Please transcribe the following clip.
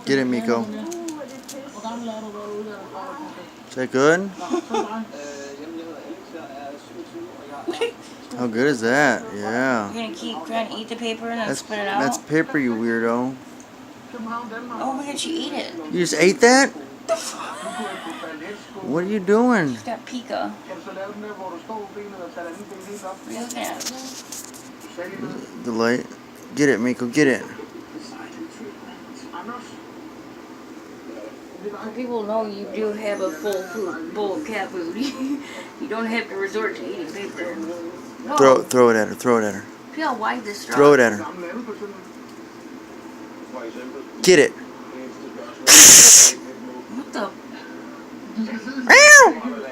Get it, Miko. Is that good? How good is that? Yeah. You're gonna keep trying to eat the paper and then spit it out? That's paper, you weirdo. Oh my god, she ate it. You just ate that? What are you doing? She's got pica. What are you looking at? The light. Get it, Miko. Get it. So people know you do have a full food bowl of cat food. You don't have to resort to eating paper. No. Throw it at her. Throw it at her. See how wide this straw is? Throw it at her. Get it. What the? Ow!